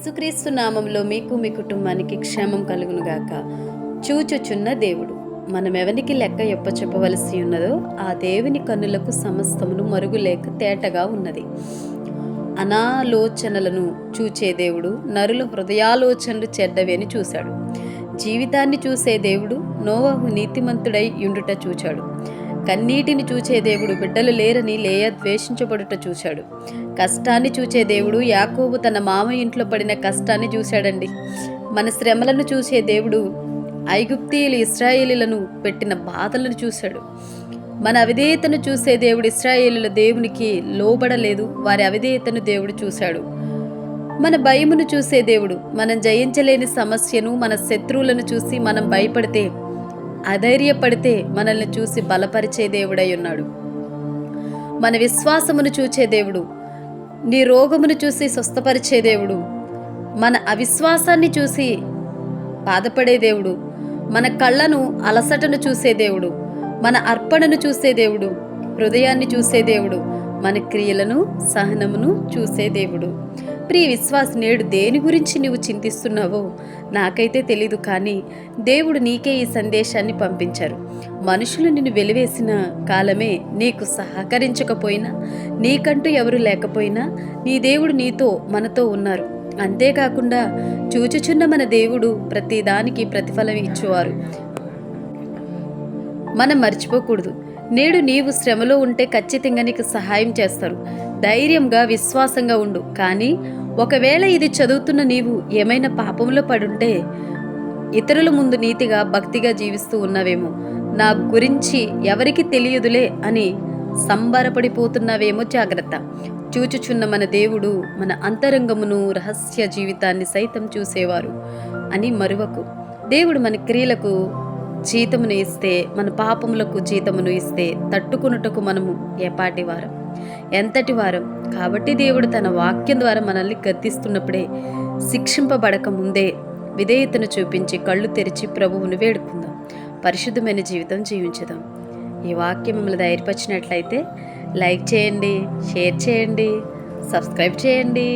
యేసుక్రీస్తు నామంలో మీకు మీ కుటుంబానికి క్షేమం కలుగునుగాక. చూచుచున్న దేవుడు, మనమెవనికి లెక్క చెప్పవలసి ఉన్నదో ఆ దేవుని కన్నులకు సమస్తమును మరుగులేక తేటగా ఉన్నది. అనాలోచనలను చూచే దేవుడు నరుల హృదయాలోచనలు చెడ్డవి అని చూశాడు. జీవితాన్ని చూసే దేవుడు నోవహు నీతిమంతుడై యుండుట చూచాడు. కన్నీటిని చూచే దేవుడు బిడ్డలు లేరని లేయ ద్వేషించబడుట చూశాడు. కష్టాన్ని చూచే దేవుడు యాకోబు తన మామ ఇంట్లో పడిన కష్టాన్ని చూశాడండి. మన శ్రమలను చూసే దేవుడు ఐగుప్తీయులు ఇశ్రాయేలీలను పెట్టిన బాధలను చూశాడు. మన అవిధేయతను చూసే దేవుడు ఇశ్రాయేలీల దేవునికి లోబడలేదు, వారి అవిధేయతను దేవుడు చూశాడు. మన భయమును చూసే దేవుడు మనం జయించలేని సమస్యను, మన శత్రువులను చూసి మనం భయపడితే, అధైర్యపడితే మనల్ని చూసి బలపరిచే దేవుడై ఉన్నాడు. మన విశ్వాసమును చూచే దేవుడు నీ రోగమును చూసి స్వస్థపరిచే దేవుడు, మన అవిశ్వాసాన్ని చూసి బాధపడే దేవుడు, మన కళ్ళను అలసటను చూసే దేవుడు, మన అర్పణను చూసే దేవుడు, హృదయాన్ని చూసే దేవుడు, మన క్రియలను సహనమును చూసే దేవుడు. ప్రియ విశ్వాసి, నేడు దేని గురించి నువ్వు చింతిస్తున్నావో నాకైతే తెలీదు, కానీ దేవుడు నీకే ఈ సందేశాన్ని పంపించారు. మనుషులు నిన్ను వెలివేసిన కాలమే, నీకు సహకరించకపోయినా, నీకంటూ ఎవరు లేకపోయినా నీ దేవుడు నీతో మనతో ఉన్నారు. అంతేకాకుండా చూచుచున్న మన దేవుడు ప్రతి దానికి ప్రతిఫలం ఇచ్చేవారు. మనం మర్చిపోకూడదు, నేడు నీవు శ్రమలో ఉంటే ఖచ్చితంగా నీకు సహాయం చేస్తారు. ధైర్యంగా విశ్వాసంగా ఉండు. కానీ ఒకవేళ ఇది చదువుతున్న నీవు ఏమైనా పాపంలో పడుంటే, ఇతరుల ముందు నీతిగా భక్తిగా జీవిస్తూ ఉన్నావేమో, నా గురించి ఎవరికి తెలియదులే అని సంబరపడిపోతున్నావేమో జాగ్రత్త. చూచుచున్న మన దేవుడు మన అంతరంగమును, రహస్య జీవితాన్ని సైతం చూసేవారు అని మరువకు. దేవుడు మన క్రియలకు జీతమును ఇస్తే, మన పాపములకు జీతమును ఇస్తే తట్టుకున్నటకు మనము ఏపాటి వారం, ఎంతటి వారం. కాబట్టి దేవుడు తన వాక్యం ద్వారా మనల్ని గద్దిస్తున్నప్పుడే, శిక్షింపబడక ముందే విధేయతను చూపించి కళ్ళు తెరిచి ప్రభువును వేడుకుందాం. పరిశుద్ధమైన జీవితం జీవించుదాం. ఈ వాక్యం మిమ్మల్ని ధైర్యపరిచినట్లయితే లైక్ చేయండి, షేర్ చేయండి, సబ్స్క్రైబ్ చేయండి.